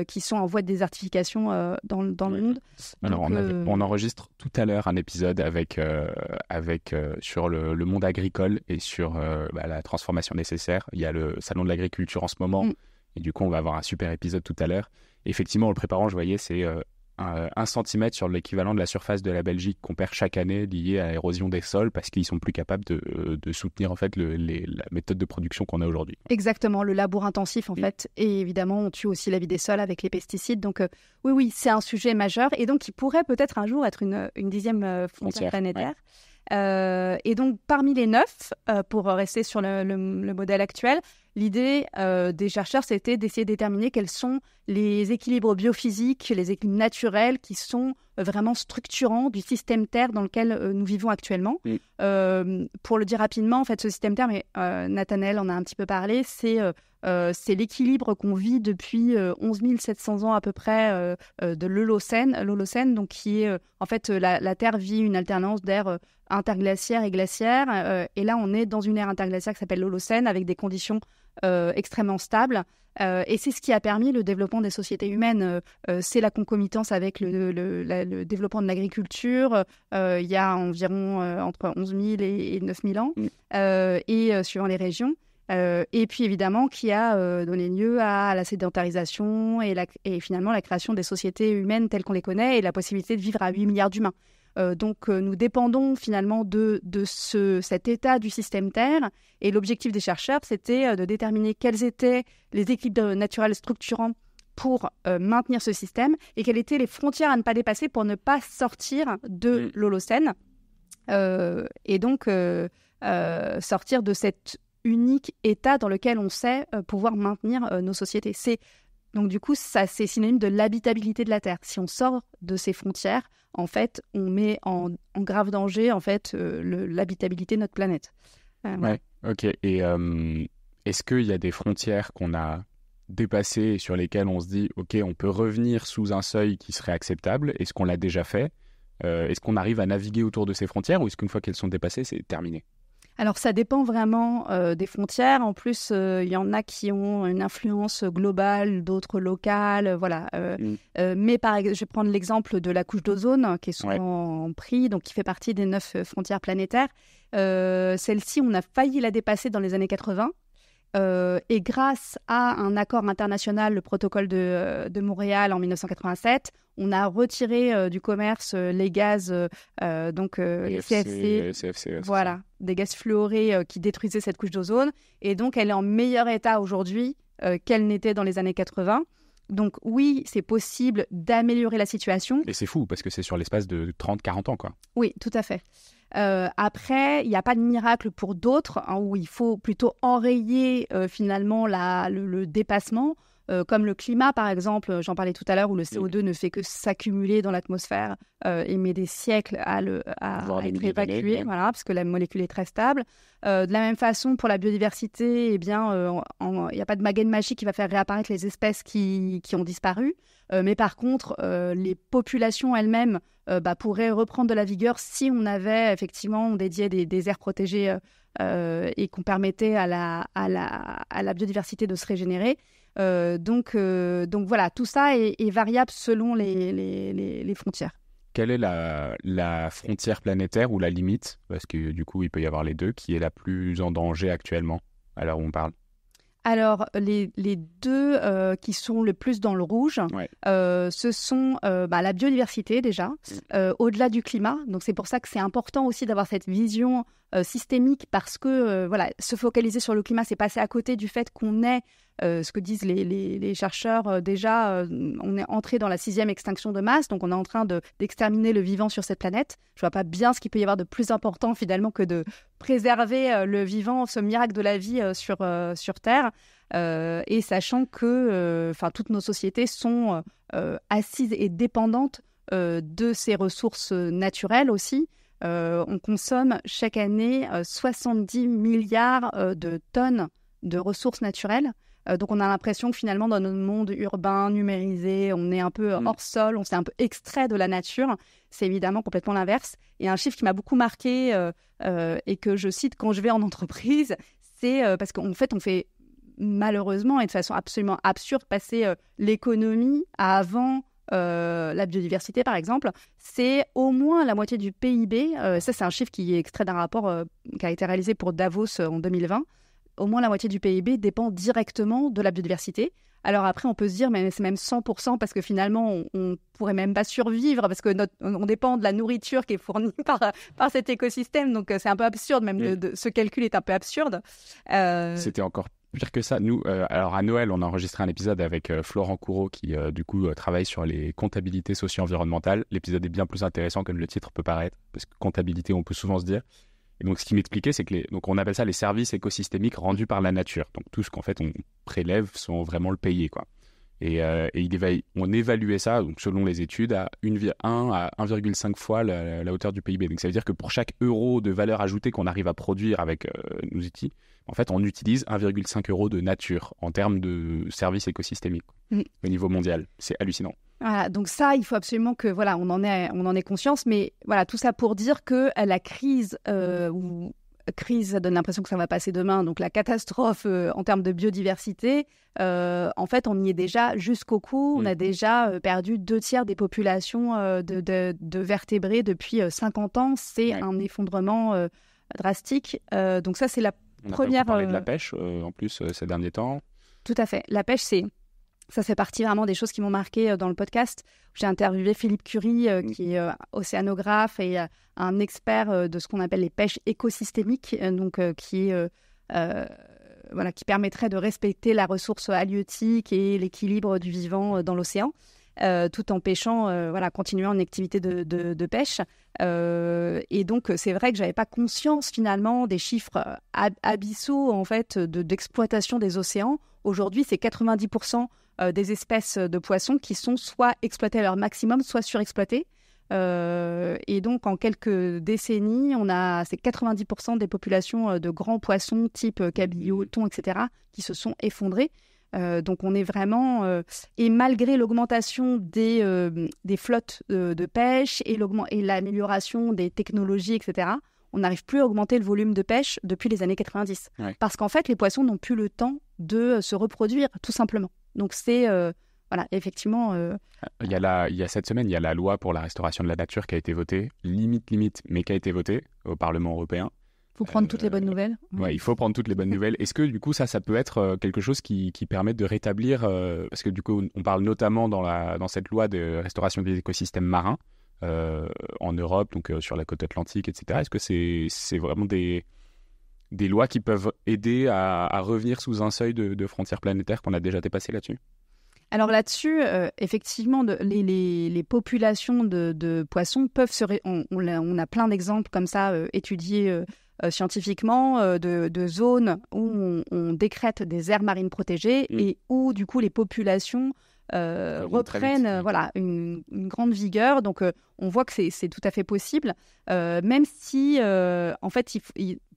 qui sont en voie de désertification dans le monde. Alors, on enregistre tout à l'heure un épisode sur le monde agricole et sur la transformation nécessaire. Il y a le salon de l'agriculture en ce moment et du coup, on va avoir un super épisode tout à l'heure. Et effectivement, en le préparant, je voyais, c'est 1 centimètre sur l'équivalent de la surface de la Belgique qu'on perd chaque année lié à l'érosion des sols parce qu'ils sont plus capables de soutenir en fait la méthode de production qu'on a aujourd'hui. Exactement, le labour intensif en fait, et évidemment on tue aussi la vie des sols avec les pesticides. Donc oui, c'est un sujet majeur et donc il pourrait peut-être un jour être une 10e frontière planétaire. Et donc parmi les 9, pour rester sur le modèle actuel, l'idée des chercheurs, c'était d'essayer de déterminer quels sont les équilibres biophysiques, les équilibres naturels qui sont vraiment structurants du système Terre dans lequel nous vivons actuellement. Pour le dire rapidement, en fait, ce système Terre, mais Nathanaël en a un petit peu parlé, c'est l'équilibre qu'on vit depuis 11 700 ans à peu près de l'Holocène, donc qui est en fait la Terre vit une alternance d'ère interglaciaire et glaciaire, et là on est dans une ère interglaciaire qui s'appelle l'Holocène avec des conditions extrêmement stables. Et c'est ce qui a permis le développement des sociétés humaines. C'est la concomitance avec le développement de l'agriculture. Il y a environ entre 11 000 et 9 000 ans, suivant les régions. Et puis évidemment qui a donné lieu à la sédentarisation et finalement la création des sociétés humaines telles qu'on les connaît et la possibilité de vivre à 8 milliards d'humains. Donc nous dépendons finalement de cet état du système Terre et l'objectif des chercheurs c'était de déterminer quels étaient les équilibres naturels structurants pour maintenir ce système et quelles étaient les frontières à ne pas dépasser pour ne pas sortir de l'Holocène et donc sortir de cet unique état dans lequel on sait pouvoir maintenir nos sociétés. Donc du coup, ça c'est synonyme de l'habitabilité de la Terre. Si on sort de ces frontières, en fait, on met en grave danger en fait l'habitabilité de notre planète. Ouais, ok. Et est-ce qu'il y a des frontières qu'on a dépassées et sur lesquelles on se dit, ok, on peut revenir sous un seuil qui serait acceptable? Est-ce qu'on l'a déjà fait? Est-ce qu'on arrive à naviguer autour de ces frontières ou est-ce qu'une fois qu'elles sont dépassées, c'est terminé? Alors, ça dépend vraiment des frontières. En plus, il y en a qui ont une influence globale, d'autres locales, voilà. Mais par exemple, je vais prendre l'exemple de la couche d'ozone, qui est souvent pris, donc qui fait partie des 9 frontières planétaires. Celle-ci, on a failli la dépasser dans les années 80. Et grâce à un accord international, le protocole de Montréal en 1987, on a retiré du commerce les gaz, les CFC, voilà, des gaz fluorés qui détruisaient cette couche d'ozone. Et donc, elle est en meilleur état aujourd'hui qu'elle n'était dans les années 80. Donc oui, c'est possible d'améliorer la situation. Et c'est fou, parce que c'est sur l'espace de 30-40 ans, quoi. Oui, tout à fait. Après, il n'y a pas de miracle pour d'autres, où il faut plutôt enrayer finalement le dépassement, comme le climat par exemple, j'en parlais tout à l'heure, où le CO2 ne fait que s'accumuler dans l'atmosphère et met des siècles à être évacué, voilà, parce que la molécule est très stable. De la même façon, pour la biodiversité, il n'y a pas de baguette magique qui va faire réapparaître les espèces qui ont disparu. Mais par contre, les populations elles-mêmes pourraient reprendre de la vigueur si on avait effectivement dédié des aires protégées et qu'on permettait à la biodiversité de se régénérer. Donc voilà, tout ça est variable selon les frontières. Quelle est la frontière planétaire ou la limite, parce que du coup il peut y avoir les deux, qui est la plus en danger actuellement à l'heure où on parle? Alors, les deux qui sont le plus dans le rouge, ce sont la biodiversité déjà, au-delà du climat. Donc, c'est pour ça que c'est important aussi d'avoir cette vision systémique parce que se focaliser sur le climat, c'est passer à côté du fait qu'on est, ce que disent les chercheurs, déjà, on est entré dans la 6e extinction de masse, donc on est en train d'exterminer le vivant sur cette planète. Je vois pas bien ce qu'il peut y avoir de plus important finalement que de préserver le vivant, ce miracle de la vie sur Terre, et sachant que toutes nos sociétés sont assises et dépendantes de ces ressources naturelles aussi. On consomme chaque année 70 milliards de tonnes de ressources naturelles. Donc on a l'impression que finalement dans notre monde urbain, numérisé, on est un peu hors sol, on s'est un peu extrait de la nature. C'est évidemment complètement l'inverse. Et un chiffre qui m'a beaucoup marqué et que je cite quand je vais en entreprise, c'est parce qu'en fait on fait malheureusement et de façon absolument absurde passer l'économie à avant la biodiversité par exemple. C'est au moins la moitié du PIB. Ça c'est un chiffre qui est extrait d'un rapport qui a été réalisé pour Davos en 2020. Au moins la moitié du PIB dépend directement de la biodiversité. Alors après, on peut se dire, mais c'est même 100% parce que finalement, on pourrait même pas survivre parce que on dépend de la nourriture qui est fournie par cet écosystème. Donc c'est un peu absurde, même ce calcul est un peu absurde. C'était encore pire que ça. Nous, alors à Noël, on a enregistré un épisode avec Florent Coureau qui du coup travaille sur les comptabilités socio-environnementales. L'épisode est bien plus intéressant que le titre peut paraître parce que comptabilité, on peut souvent se dire. Et donc, ce qu'il m'expliquait, c'est que donc on appelle ça les services écosystémiques rendus par la nature. Donc, tout ce qu'en fait on prélève sans vraiment le payer, quoi. Et on évaluait ça, donc, selon les études, à 1 à 1,5 fois la hauteur du PIB. Donc, ça veut dire que pour chaque euro de valeur ajoutée qu'on arrive à produire avec nos outils, en fait, on utilise 1,5 € de nature en termes de services écosystémiques au niveau mondial. C'est hallucinant. Voilà, donc ça, il faut absolument que on en ait conscience. Mais voilà, tout ça pour dire que la crise, ça donne l'impression que ça va passer demain. Donc la catastrophe en termes de biodiversité, en fait, on y est déjà jusqu'au cou. On a déjà perdu 2/3 des populations de vertébrés depuis 50 ans. C'est un effondrement drastique. Donc ça, c'est la première... On a parlé de la pêche en plus ces derniers temps. Tout à fait. La pêche, ça fait partie vraiment des choses qui m'ont marqué dans le podcast. J'ai interviewé Philippe Curie, qui est océanographe et un expert de ce qu'on appelle les pêches écosystémiques, qui permettrait de respecter la ressource halieutique et l'équilibre du vivant dans l'océan, tout en pêchant, continuant une activité de pêche. Et donc, c'est vrai que j'avais pas conscience finalement des chiffres abyssaux en fait d'exploitation des océans. Aujourd'hui, c'est 90% des espèces de poissons qui sont soit exploitées à leur maximum, soit surexploitées. Et donc, en quelques décennies, c'est 90% des populations de grands poissons type cabillaud, thon, etc., qui se sont effondrées. Donc, on est vraiment... et malgré l'augmentation des flottes de pêche et l'amélioration des technologies, etc., on n'arrive plus à augmenter le volume de pêche depuis les années 90. Ouais. Parce qu'en fait, les poissons n'ont plus le temps de se reproduire, tout simplement. Donc, c'est... effectivement... Il y a cette semaine, il y a la loi pour la restauration de la nature qui a été votée, limite, mais qui a été votée au Parlement européen. faut prendre toutes les bonnes nouvelles. Ouais, il faut prendre toutes les bonnes nouvelles. Est-ce que du coup ça peut être quelque chose qui permet de rétablir, parce que du coup on parle notamment dans cette loi de restauration des écosystèmes marins en Europe, donc sur la côte atlantique, etc. Est-ce que c'est vraiment des lois qui peuvent aider à revenir sous un seuil de frontières planétaires qu'on a déjà dépassé là-dessus? Alors là-dessus, effectivement, les populations de poissons peuvent on a plein d'exemples comme ça étudiés scientifiquement de zones où on décrète des aires marines protégées et où du coup les populations reprennent une grande vigueur. Donc on voit que c'est tout à fait possible, même si en fait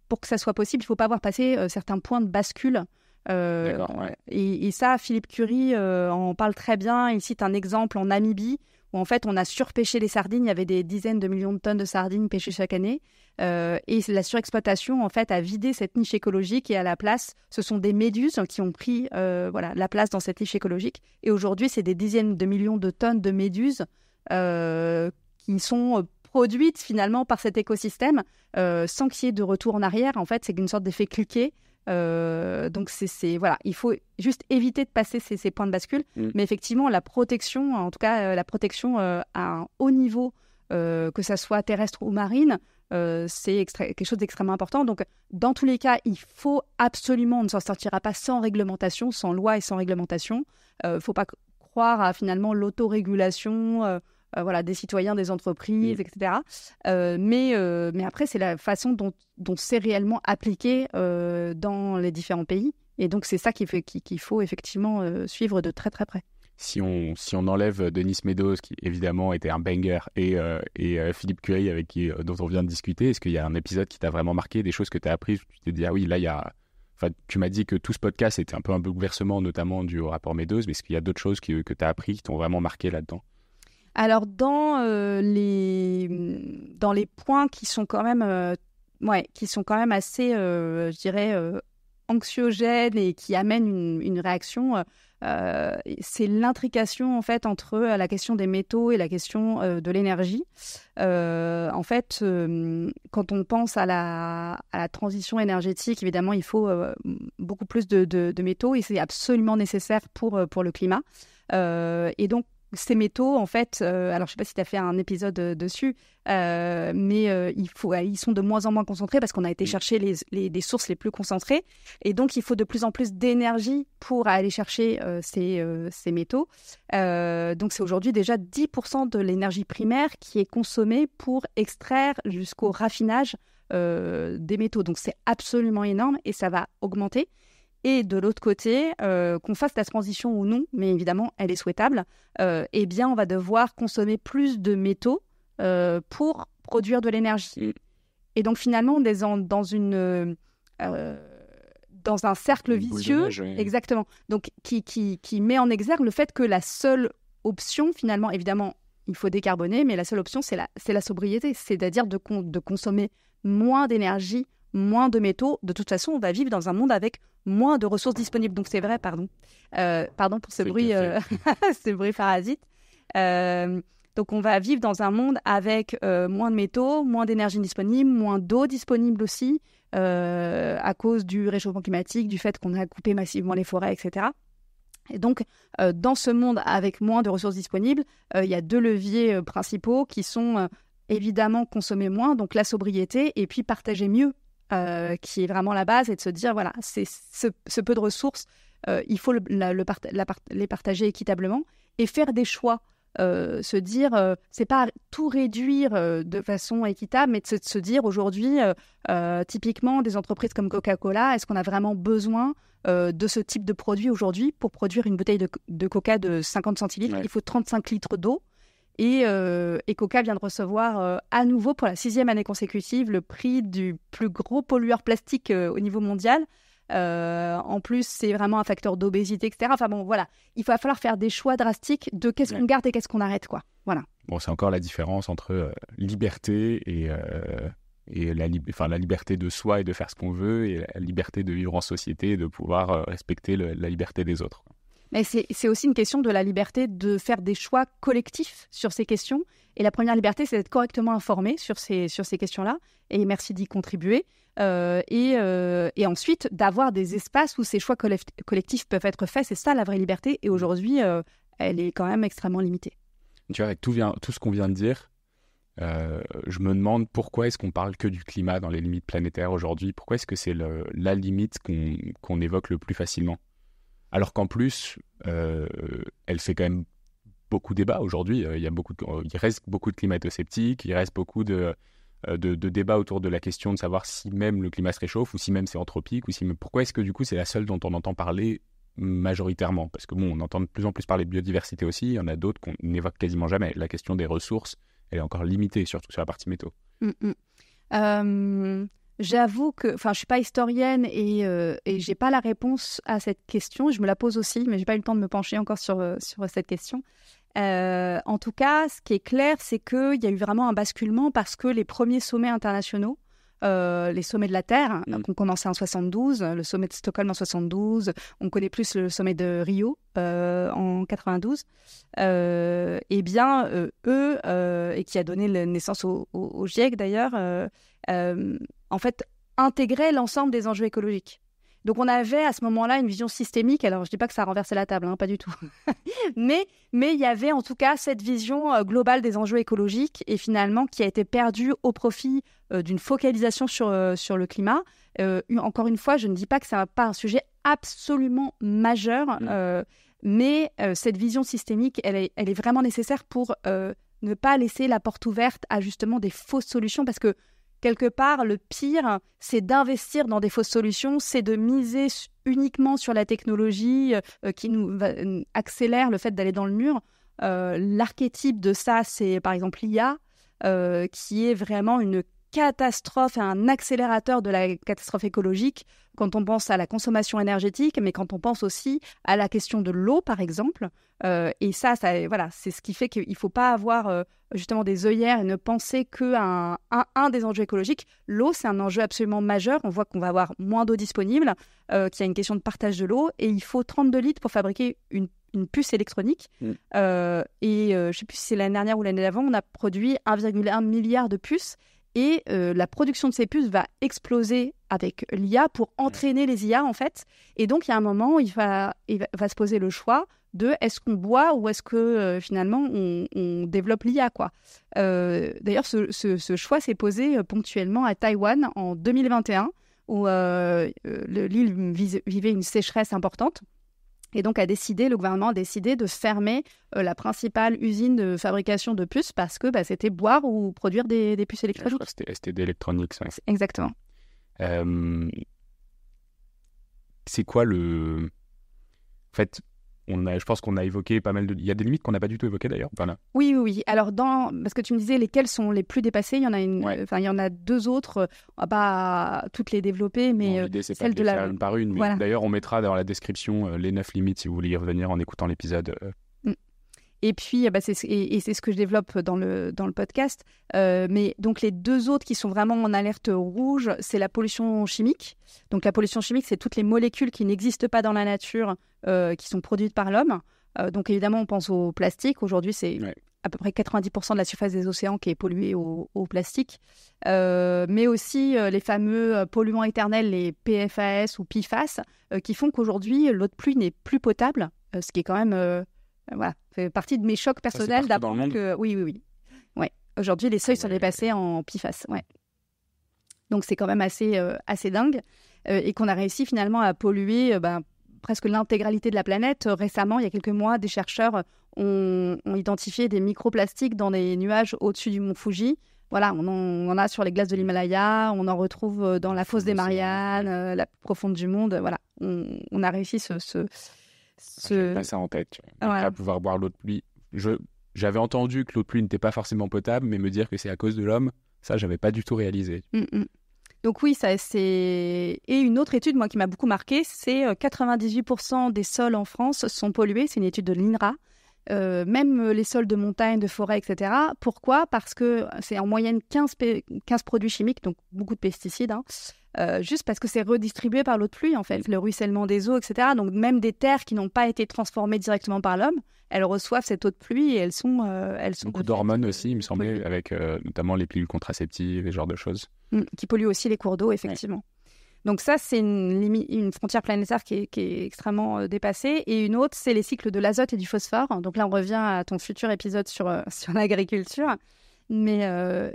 pour que ça soit possible, il ne faut pas avoir passé certains points de bascule. Et ça, Philippe Curie en parle très bien. Il cite un exemple en Namibie où en fait on a surpêché les sardines. Il y avait des dizaines de millions de tonnes de sardines pêchées chaque année. Et la surexploitation en fait a vidé cette niche écologique et à la place, ce sont des méduses qui ont pris la place dans cette niche écologique. Et aujourd'hui, c'est des dizaines de millions de tonnes de méduses qui sont produites finalement par cet écosystème sans qu'il y ait de retour en arrière. En fait, c'est une sorte d'effet cliquet. Donc voilà, il faut juste éviter de passer ces points de bascule. Mais effectivement, la protection, en tout cas la protection à un haut niveau, que ça soit terrestre ou marine, c'est quelque chose d'extrêmement important. Donc dans tous les cas, il faut absolument, on ne s'en sortira pas sans réglementation, sans loi et sans réglementation. Faut pas croire à finalement l'autorégulation des citoyens, des entreprises, etc. Mais après, c'est la façon dont c'est réellement appliqué dans les différents pays. Et donc, c'est ça qu'il faut effectivement suivre de très, très près. Si on enlève Denis Meadows, qui évidemment était un banger, et Philippe Curie, dont on vient de discuter, est-ce qu'il y a un épisode qui t'a vraiment marqué, des choses que tu as apprises, tu t'es dit, ah oui, là, il y a... Enfin, tu m'as dit que tout ce podcast était un peu un bouleversement, notamment dû au rapport Meadows, mais est-ce qu'il y a d'autres choses que tu as appris qui t'ont vraiment marqué là-dedans? Alors, dans les points qui sont quand même, assez, je dirais, anxiogènes et qui amènent une réaction, c'est l'intrication en fait entre la question des métaux et la question de l'énergie. En fait, quand on pense à la transition énergétique, évidemment, il faut beaucoup plus de métaux et c'est absolument nécessaire pour le climat. Et donc, ces métaux, en fait, alors je ne sais pas si tu as fait un épisode dessus, mais ils sont de moins en moins concentrés parce qu'on a été chercher les sources les plus concentrées. Et donc, il faut de plus en plus d'énergie pour aller chercher ces métaux. Donc, c'est aujourd'hui déjà 10% de l'énergie primaire qui est consommée pour extraire jusqu'au raffinage des métaux. Donc, c'est absolument énorme et ça va augmenter. Et de l'autre côté, qu'on fasse la transition ou non, mais évidemment, elle est souhaitable, eh bien, on va devoir consommer plus de métaux pour produire de l'énergie. Et donc, finalement, on est dans un cercle vicieux, exactement, donc qui met en exergue le fait que la seule option, finalement, évidemment, il faut décarboner, mais la seule option, c'est la sobriété, c'est-à-dire de consommer moins d'énergie, moins de métaux. De toute façon, on va vivre dans un monde avec moins de ressources disponibles. Donc, c'est vrai, pardon pour ce bruit, ce bruit parasite. Donc, on va vivre dans un monde avec moins de métaux, moins d'énergie disponible, moins d'eau disponible aussi, à cause du réchauffement climatique, du fait qu'on a coupé massivement les forêts, etc. Et donc, dans ce monde avec moins de ressources disponibles, il y a deux leviers principaux qui sont évidemment consommer moins, donc la sobriété, et puis partager mieux, qui est vraiment la base, et de se dire, voilà, c'est ce peu de ressources, il faut les partager équitablement et faire des choix. Se dire, c'est pas tout réduire de façon équitable, mais de se dire aujourd'hui, typiquement des entreprises comme Coca-Cola, est-ce qu'on a vraiment besoin de ce type de produit aujourd'hui? Pour produire une bouteille de Coca de 50 centilitres, il faut 35 litres d'eau. Et Coca vient de recevoir à nouveau pour la 6e année consécutive le prix du plus gros pollueur plastique au niveau mondial. En plus, c'est vraiment un facteur d'obésité, etc. Enfin bon, voilà. Il va falloir faire des choix drastiques de qu'est-ce qu'on garde et qu'est-ce qu'on arrête, quoi. Voilà. Bon, c'est encore la différence entre liberté et la liberté de soi et de faire ce qu'on veut, et la liberté de vivre en société et de pouvoir respecter la liberté des autres. Mais c'est aussi une question de la liberté de faire des choix collectifs sur ces questions. Et la première liberté, c'est d'être correctement informé sur ces questions-là. Et merci d'y contribuer. Et ensuite, d'avoir des espaces où ces choix collectifs peuvent être faits. C'est ça la vraie liberté. Et aujourd'hui, elle est quand même extrêmement limitée. Tu vois, avec tout ce qu'on vient de dire, je me demande pourquoi est-ce qu'on parle que du climat dans les limites planétaires aujourd'hui. Pourquoi est-ce que c'est la limite qu'on évoque le plus facilement? Alors qu'en plus, elle fait quand même beaucoup débat aujourd'hui. Il reste beaucoup de climato-sceptiques, il reste beaucoup de débats autour de la question de savoir si même le climat se réchauffe ou si même c'est anthropique. Pourquoi est-ce que du coup c'est la seule dont on entend parler majoritairement? Parce que bon, on entend de plus en plus parler de biodiversité aussi, il y en a d'autres qu'on n'évoque quasiment jamais. La question des ressources, elle est encore limitée, surtout sur la partie métaux. J'avoue que, je suis pas historienne et j'ai pas la réponse à cette question. Je me la pose aussi, mais j'ai pas eu le temps de me pencher encore sur cette question. En tout cas, ce qui est clair, c'est qu'il y a eu vraiment un basculement parce que les premiers sommets internationaux, les sommets de la Terre, ont commencé en 72, le sommet de Stockholm en 72, on connaît plus le sommet de Rio en 92. Eh bien, eux, et qui a donné naissance au GIEC d'ailleurs, en fait, intégraient l'ensemble des enjeux écologiques. Donc, on avait à ce moment-là une vision systémique. Alors, je ne dis pas que ça a renversé la table, pas du tout. mais il y avait en tout cas cette vision globale des enjeux écologiques et finalement qui a été perdue au profit d'une focalisation sur le climat. Encore une fois, je ne dis pas que ce n'est pas un sujet absolument majeur, mais cette vision systémique, elle est vraiment nécessaire pour ne pas laisser la porte ouverte à justement des fausses solutions parce que quelque part, le pire, c'est d'investir dans des fausses solutions, c'est de miser uniquement sur la technologie qui nous accélère le fait d'aller dans le mur. L'archétype de ça, c'est par exemple l'IA, qui est vraiment une catastrophe et un accélérateur de la catastrophe écologique quand on pense à la consommation énergétique, mais quand on pense aussi à la question de l'eau, par exemple. Et ça, voilà, c'est ce qui fait qu'il ne faut pas avoir justement des œillères et ne penser qu'à un des enjeux écologiques. L'eau, c'est un enjeu absolument majeur. On voit qu'on va avoir moins d'eau disponible, qu'il y a une question de partage de l'eau, et il faut 32 litres pour fabriquer une puce électronique. Je ne sais plus si c'est l'année dernière ou l'année d'avant, on a produit 1,1 milliard de puces. Et la production de ces puces va exploser avec l'IA pour entraîner les IA, en fait. Et donc, il y a un moment où il va se poser le choix de est-ce qu'on boit ou est-ce que finalement on développe l'IA, quoi. D'ailleurs, ce choix s'est posé ponctuellement à Taïwan en 2021, où l'île vivait une sécheresse importante. Et donc, le gouvernement a décidé de fermer la principale usine de fabrication de puces parce que c'était boire ou produire des puces électroniques. Je crois que c'était STD Electronics. Ouais. Exactement. C'est quoi En fait, je pense qu'on a évoqué pas mal de... Il y a des limites qu'on n'a pas du tout évoquées d'ailleurs. Voilà. Oui. Alors, parce que tu me disais lesquelles sont les plus dépassées, il y en a il y en a deux autres. On va pas toutes les développer, mais l'idée, c'est pas de les faire une par une. Mais voilà. D'ailleurs, on mettra dans la description les 9 limites si vous voulez y revenir en écoutant l'épisode. Et puis, c'est ce que je développe dans le podcast. Mais donc, les deux autres qui sont vraiment en alerte rouge, c'est la pollution chimique. Donc, la pollution chimique, c'est toutes les molécules qui n'existent pas dans la nature, qui sont produites par l'homme. Donc, évidemment, on pense au plastique. Aujourd'hui, c'est à peu près 90% de la surface des océans qui est polluée au plastique. Mais aussi les fameux polluants éternels, les PFAS ou PFAS, qui font qu'aujourd'hui, l'eau de pluie n'est plus potable, ce qui est quand même... Voilà, fait partie de mes chocs personnels d'apprendre que oui. Ouais. Aujourd'hui, les seuils sont dépassés en PFAS. Ouais. Donc, c'est quand même assez dingue. Et qu'on a réussi finalement à polluer presque l'intégralité de la planète. Récemment, il y a quelques mois, des chercheurs ont identifié des microplastiques dans des nuages au-dessus du mont Fuji. Voilà, on en a sur les glaces de l'Himalaya, on en retrouve dans la fosse des Mariannes, la plus profonde du monde. Voilà, on a réussi J'ai pas ça en tête. À pouvoir boire l'eau de pluie. J'avais entendu que l'eau de pluie n'était pas forcément potable, mais me dire que c'est à cause de l'homme, ça, j'avais pas du tout réalisé. Donc oui, ça c'est... Et une autre étude, moi, qui m'a beaucoup marquée, c'est 98% des sols en France sont pollués. C'est une étude de l'INRA. Même les sols de montagne, de forêt, etc. Pourquoi ? Parce que c'est en moyenne 15 produits chimiques, donc beaucoup de pesticides, juste parce que c'est redistribué par l'eau de pluie, en fait, le ruissellement des eaux, etc. Donc, même des terres qui n'ont pas été transformées directement par l'homme, elles reçoivent cette eau de pluie et elles sont beaucoup d'hormones aussi, il me semblait, avec notamment les pilules contraceptives, les genres de choses. Qui polluent aussi les cours d'eau, effectivement. Donc ça, c'est une frontière planétaire qui est extrêmement dépassée. Et une autre, c'est les cycles de l'azote et du phosphore. Donc là, on revient à ton futur épisode sur l'agriculture. Mais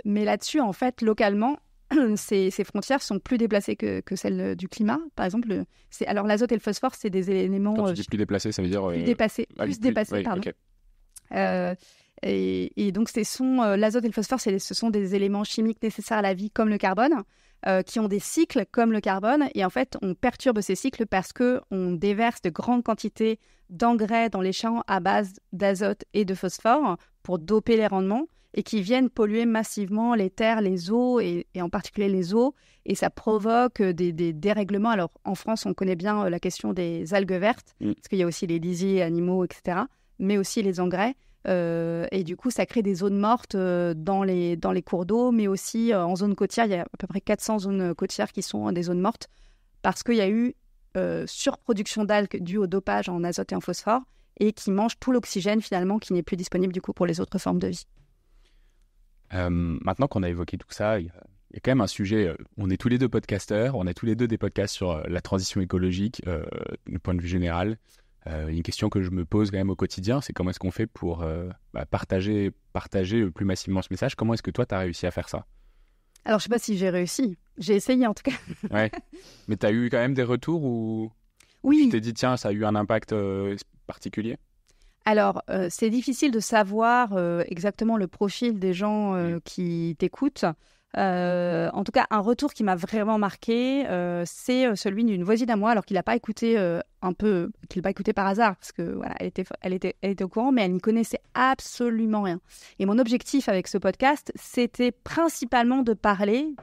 là-dessus, en fait, localement, ces frontières sont plus déplacées que celles du climat. Par exemple, alors l'azote et le phosphore, c'est des éléments... Quand tu dis plus déplacés, ça veut dire... Plus dépassés, oui, pardon. Okay. Et donc, l'azote et le phosphore, ce sont des éléments chimiques nécessaires à la vie, comme le carbone, qui ont des cycles comme le carbone. Et en fait, on perturbe ces cycles parce qu'on déverse de grandes quantités d'engrais dans les champs à base d'azote et de phosphore pour doper les rendements et qui viennent polluer massivement les terres, les eaux et en particulier les eaux. Et ça provoque des dérèglements. Alors, en France, on connaît bien la question des algues vertes, parce qu'il y a aussi les lisiers animaux, etc., mais aussi les engrais. Et du coup, ça crée des zones mortes dans les cours d'eau, mais aussi en zone côtière. Il y a à peu près 400 zones côtières qui sont des zones mortes parce qu'il y a eu surproduction d'algues due au dopage en azote et en phosphore et qui mangent tout l'oxygène finalement qui n'est plus disponible du coup pour les autres formes de vie. Maintenant qu'on a évoqué tout ça, il y a quand même un sujet. On est tous les deux podcasteurs, on a tous les deux des podcasts sur la transition écologique du point de vue général. Une question que je me pose quand même au quotidien, c'est comment est-ce qu'on fait pour partager plus massivement ce message. Comment est-ce que toi, tu as réussi à faire ça? Alors, je ne sais pas si j'ai réussi. J'ai essayé en tout cas. Ouais. Mais tu as eu quand même des retours où oui. Tu t'es dit, tiens, ça a eu un impact particulier? Alors, c'est difficile de savoir exactement le profil des gens qui t'écoutent. En tout cas, un retour qui m'a vraiment marqué, c'est celui d'une voisine à moi, alors qu'il n'a pas écouté qu'il n'a pas écouté par hasard, parce que voilà, elle était au courant, mais elle n'y connaissait absolument rien. Et mon objectif avec ce podcast, c'était principalement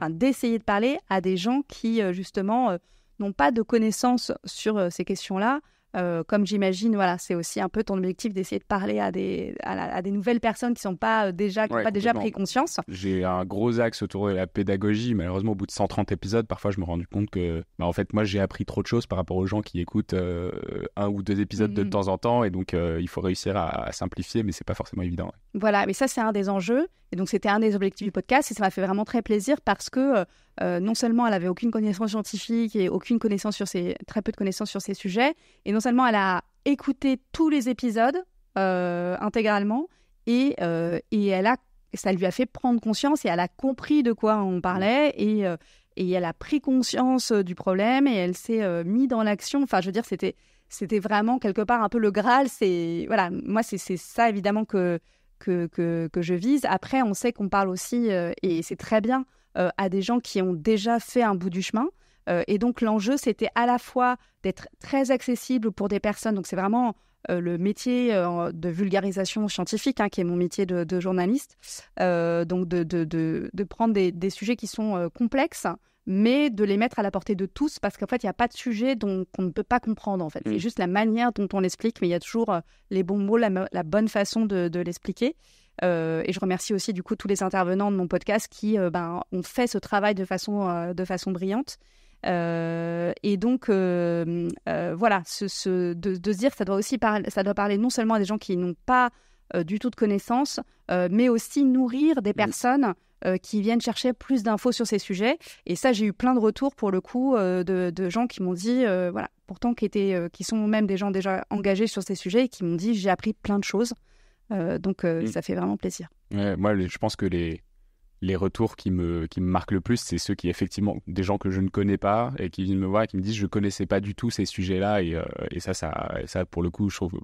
d'essayer de parler à des gens qui justement n'ont pas de connaissances sur ces questions-là. Comme j'imagine, voilà, c'est aussi un peu ton objectif d'essayer de parler à des nouvelles personnes qui n'ont pas déjà pris conscience. J'ai un gros axe autour de la pédagogie. Malheureusement, au bout de 130 épisodes, parfois je me rends compte que en fait, moi, j'ai appris trop de choses par rapport aux gens qui écoutent un ou deux épisodes de temps en temps. Et donc, il faut réussir à simplifier, mais c'est pas forcément évident. Ouais. Voilà, mais ça, c'est un des enjeux. Et donc, c'était un des objectifs du podcast. Et ça m'a fait vraiment très plaisir parce que non seulement elle avait aucune connaissance scientifique et très peu de connaissances sur ces sujets, et non seulement elle a écouté tous les épisodes intégralement, et ça lui a fait prendre conscience et elle a compris de quoi on parlait et elle a pris conscience du problème et elle s'est mise dans l'action. Enfin, je veux dire, c'était vraiment quelque part un peu le Graal. Voilà, moi, c'est ça évidemment que je vise. Après, on sait qu'on parle aussi, et c'est très bien, à des gens qui ont déjà fait un bout du chemin. Et donc, l'enjeu, c'était à la fois d'être très accessible pour des personnes. Donc, c'est vraiment le métier de vulgarisation scientifique, qui est mon métier de journaliste. Donc, de prendre des sujets qui sont complexes, mais de les mettre à la portée de tous, parce qu'en fait, il n'y a pas de sujet qu'on ne peut pas comprendre, en fait. C'est juste la manière dont on l'explique, mais il y a toujours les bons mots, la bonne façon de l'expliquer. Et je remercie aussi, du coup, tous les intervenants de mon podcast qui ont fait ce travail de façon brillante. Et donc, voilà, de se dire que ça doit parler non seulement à des gens qui n'ont pas du tout de connaissances, mais aussi nourrir des personnes qui viennent chercher plus d'infos sur ces sujets. Et ça, j'ai eu plein de retours, pour le coup, de gens qui m'ont dit, voilà, pourtant qui sont même des gens déjà engagés sur ces sujets et qui m'ont dit, j'ai appris plein de choses. Donc, ça fait vraiment plaisir. Ouais, moi, je pense que les retours qui me marquent le plus, c'est ceux qui, effectivement, des gens que je ne connais pas et qui viennent me voir et qui me disent je ne connaissais pas du tout ces sujets-là. Et ça, pour le coup, je trouve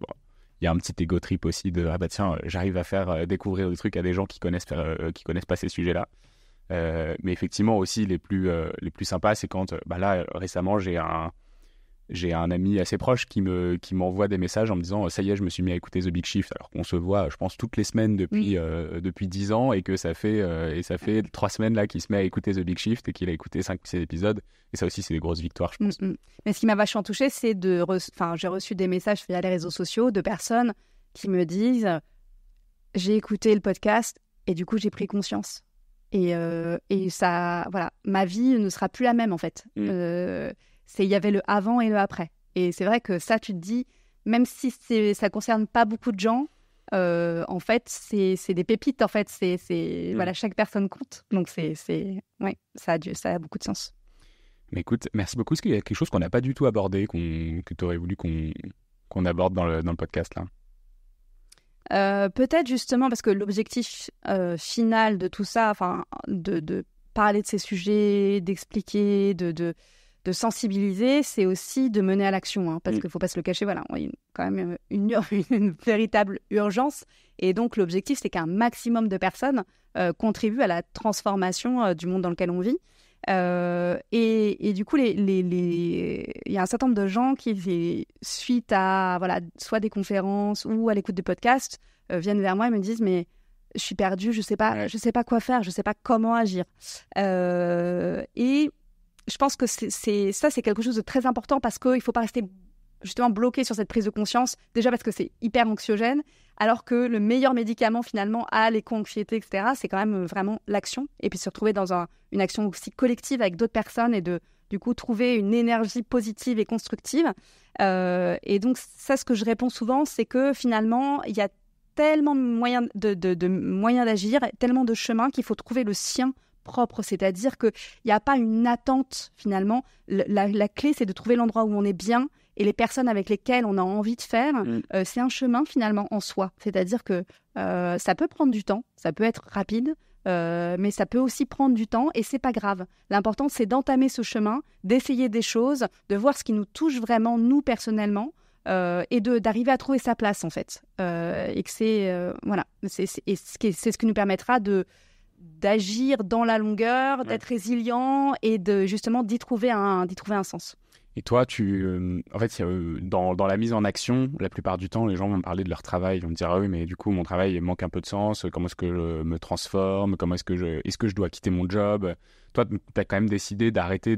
il y a un petit ego trip aussi de ah bah tiens, j'arrive à faire découvrir des trucs à des gens qui connaissent pas ces sujets-là. Mais effectivement, aussi, les plus sympas, c'est quand, là, récemment, j'ai un ami assez proche qui m'envoie des messages en me disant ça y est, je me suis mis à écouter The Big Shift, alors qu'on se voit, je pense, toutes les semaines depuis 10 ans et que ça fait 3 semaines là qu'il se met à écouter The Big Shift et qu'il a écouté 5-6 épisodes. Et ça aussi, c'est des grosses victoires, je pense. Mais ce qui m'a vachement touchée, c'est j'ai reçu des messages via les réseaux sociaux de personnes qui me disent j'ai écouté le podcast et du coup, j'ai pris conscience. Et ça, voilà, ma vie ne sera plus la même en fait. Il y avait le avant et le après. Et c'est vrai que ça, tu te dis, même si ça concerne pas beaucoup de gens, en fait, c'est des pépites. En fait, voilà, chaque personne compte. Donc ouais, ça a beaucoup de sens. Mais écoute, merci beaucoup. Est-ce qu'il y a quelque chose qu'on n'a pas du tout abordé, que tu aurais voulu qu'on aborde dans le podcast là? Peut-être justement parce que l'objectif final de tout ça, enfin, de parler de ces sujets, d'expliquer, de sensibiliser, c'est aussi de mener à l'action, hein, parce qu'il ne faut pas se le cacher, voilà, il y a quand même une véritable urgence. Et donc, l'objectif, c'est qu'un maximum de personnes contribuent à la transformation du monde dans lequel on vit. Et du coup, il y a un certain nombre de gens qui, suite à soit des conférences ou à l'écoute de podcasts, viennent vers moi et me disent « mais je suis perdue, je sais pas quoi faire, je sais pas comment agir ». Et je pense que c'est quelque chose de très important parce qu'il ne faut pas rester justement bloqué sur cette prise de conscience, déjà parce que c'est hyper anxiogène, alors que le meilleur médicament finalement à l'éco-anxiété, etc., c'est quand même vraiment l'action, et puis se retrouver dans une action aussi collective avec d'autres personnes et du coup trouver une énergie positive et constructive. Et donc ça, ce que je réponds souvent, c'est que finalement, il y a tellement de moyens d'agir, tellement de chemins qu'il faut trouver le sien propre, c'est-à-dire qu'il n'y a pas une attente finalement. La clé, c'est de trouver l'endroit où on est bien et les personnes avec lesquelles on a envie de faire. C'est un chemin finalement en soi, c'est-à-dire que ça peut prendre du temps, ça peut être rapide, mais ça peut aussi prendre du temps et c'est pas grave. L'important, c'est d'entamer ce chemin, d'essayer des choses, de voir ce qui nous touche vraiment, nous personnellement, et d'arriver à trouver sa place en fait. Et que c'est ce qui nous permettra d'agir dans la longueur, d'être résilient et justement d'y trouver un sens. Et toi, en fait, dans la mise en action, la plupart du temps, les gens vont me parler de leur travail. Ils vont me dire « Ah oui, mais du coup, mon travail manque un peu de sens. Comment est-ce que je me transforme? Est-ce que je dois quitter mon job ?» Toi, tu as quand même décidé d'arrêter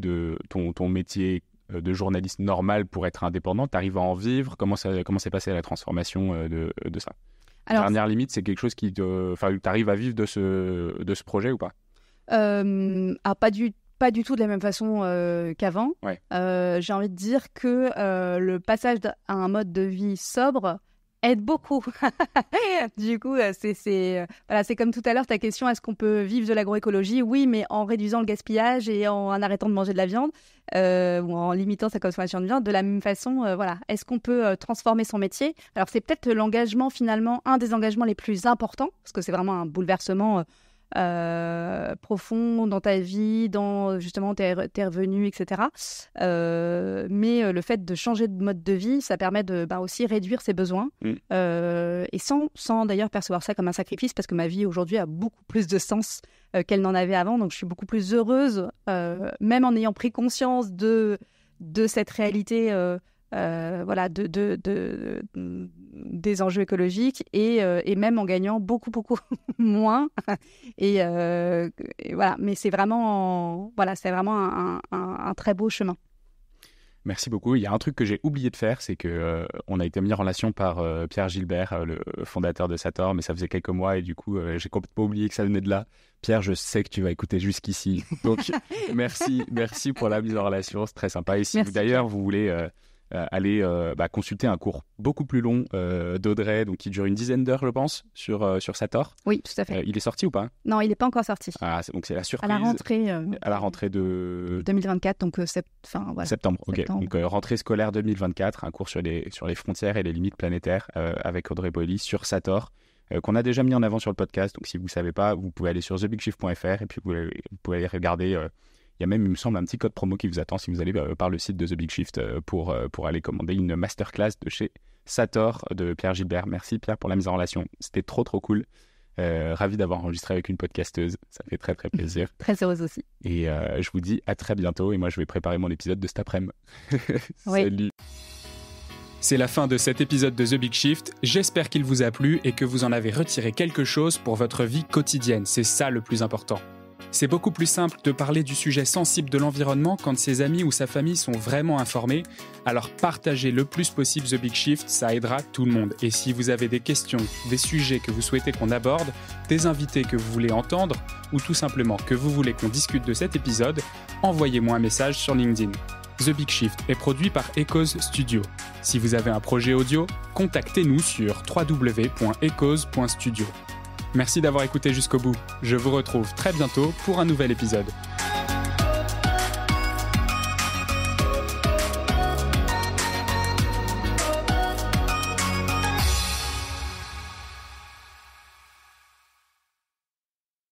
ton métier de journaliste normal pour être indépendant. Tu arrives à en vivre? Comment s'est passée la transformation de ça? Alors, dernière limite, c'est quelque chose tu arrives à vivre de ce projet ou pas? Pas du tout de la même façon qu'avant. Ouais. J'ai envie de dire que le passage à un mode de vie sobre aide beaucoup. Du coup, c'est comme tout à l'heure ta question, est-ce qu'on peut vivre de l'agroécologie? Oui, mais en réduisant le gaspillage et en arrêtant de manger de la viande ou en limitant sa consommation de viande. De la même façon, est-ce qu'on peut transformer son métier? Alors, c'est peut-être l'engagement finalement, un des engagements les plus importants, parce que c'est vraiment un bouleversement profond dans ta vie, dans justement tes revenus, etc. Mais le fait de changer de mode de vie, ça permet de aussi réduire ses besoins et sans d'ailleurs percevoir ça comme un sacrifice, parce que ma vie aujourd'hui a beaucoup plus de sens qu'elle n'en avait avant, donc je suis beaucoup plus heureuse, même en ayant pris conscience de cette réalité des enjeux écologiques et même en gagnant beaucoup moins et voilà, mais c'est vraiment un très beau chemin. Merci beaucoup. Il y a un truc que j'ai oublié de faire, c'est que on a été mis en relation par Pierre Gilbert, le fondateur de Sator, mais ça faisait quelques mois et du coup j'ai complètement oublié que ça venait de là. Pierre, je sais que tu vas écouter jusqu'ici, donc merci pour la mise en relation, c'est très sympa. Et si d'ailleurs vous voulez aller consulter un cours beaucoup plus long d'Audrey, donc qui dure une dizaine d'heures, je pense, sur Sator. Oui, tout à fait. Il est sorti ou pas? Non, il n'est pas encore sorti. Donc c'est la surprise. À la rentrée de 2024, donc septembre. Ok. Donc rentrée scolaire 2024, un cours sur les frontières et les limites planétaires avec Audrey Boilly sur Sator, qu'on a déjà mis en avant sur le podcast. Donc si vous ne savez pas, vous pouvez aller sur thebigshift.fr et puis vous pouvez aller regarder. Il y a même, il me semble, un petit code promo qui vous attend si vous allez par le site de The Big Shift pour aller commander une masterclass de chez Sator de Pierre Gilbert. Merci Pierre pour la mise en relation. C'était trop cool. Ravi d'avoir enregistré avec une podcasteuse. Ça fait très plaisir. Très heureuse aussi. Et je vous dis à très bientôt. Et moi, je vais préparer mon épisode de cet après-midi. Oui. Salut. C'est la fin de cet épisode de The Big Shift. J'espère qu'il vous a plu et que vous en avez retiré quelque chose pour votre vie quotidienne. C'est ça le plus important. C'est beaucoup plus simple de parler du sujet sensible de l'environnement quand ses amis ou sa famille sont vraiment informés. Alors partagez le plus possible The Big Shift, ça aidera tout le monde. Et si vous avez des questions, des sujets que vous souhaitez qu'on aborde, des invités que vous voulez entendre, ou tout simplement que vous voulez qu'on discute de cet épisode, envoyez-moi un message sur LinkedIn. The Big Shift est produit par Echoes Studio. Si vous avez un projet audio, contactez-nous sur www.echoes.studio. Merci d'avoir écouté jusqu'au bout. Je vous retrouve très bientôt pour un nouvel épisode.